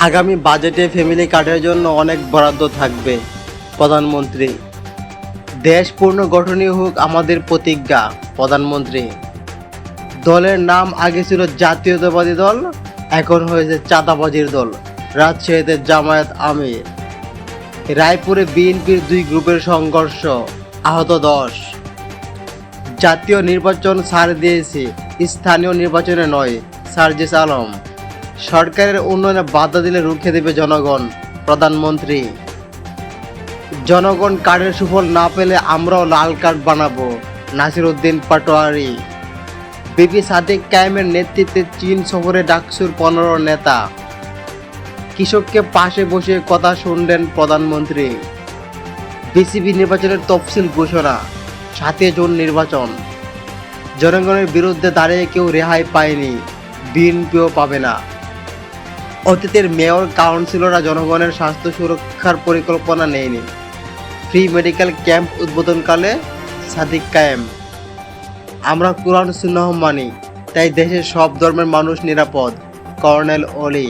আগামী বাজেটে ফ্যামিলি কার্ডের জন্য অনেক বরাদ্দ থাকবে। প্রধানমন্ত্রী, দেশ পুনর্গঠনই হোক আমাদের প্রতিজ্ঞা। প্রধানমন্ত্রী, দলের নাম আগে ছিল জাতীয়তাবাদী দল, এখন হয়েছে চাঁদাবাজির দল। রাজশাহীতে জামায়াত আমির। রায়পুরে বিএনপির দুই গ্রুপের সংঘর্ষ, আহত 10। জাতীয় নির্বাচন ছাড় দিয়েছে, স্থানীয় নির্বাচনে নয়। সার্জিস আলম, সরকারের উন্নয়নে বাধা দিলে রুখে দেবে জনগণ। প্রধানমন্ত্রী, জনগণ কার্ডের সুফল না পেলে আমরাও লাল কার্ড বানাবো। নাসির উদ্দিন পাটোয়ারি। বিপি সাদিক কায়েমের নেতৃত্বে চীন সফরে ডাকসুর 15 নেতা। কৃষককে পাশে বসে কথা শুনলেন প্রধানমন্ত্রী। বিসিবি নির্বাচনের তফসিল ঘোষণা, 7 জুন নির্বাচন। জনগণের বিরুদ্ধে দাঁড়িয়ে কেউ রেহাই পায়নি, বিএনপিও পাবে না। অতীতের মেয়র কাউন্সিলররা জনগণের স্বাস্থ্য সুরক্ষার পরিকল্পনা নেয়নি। ফ্রি মেডিকেল ক্যাম্প উদ্বোধনকালে সাদিক কায়েম, আমরা কুরআন সুন্নাহ মানি, তাই দেশের সব ধর্মের মানুষ নিরাপদ। কর্নেল অলি।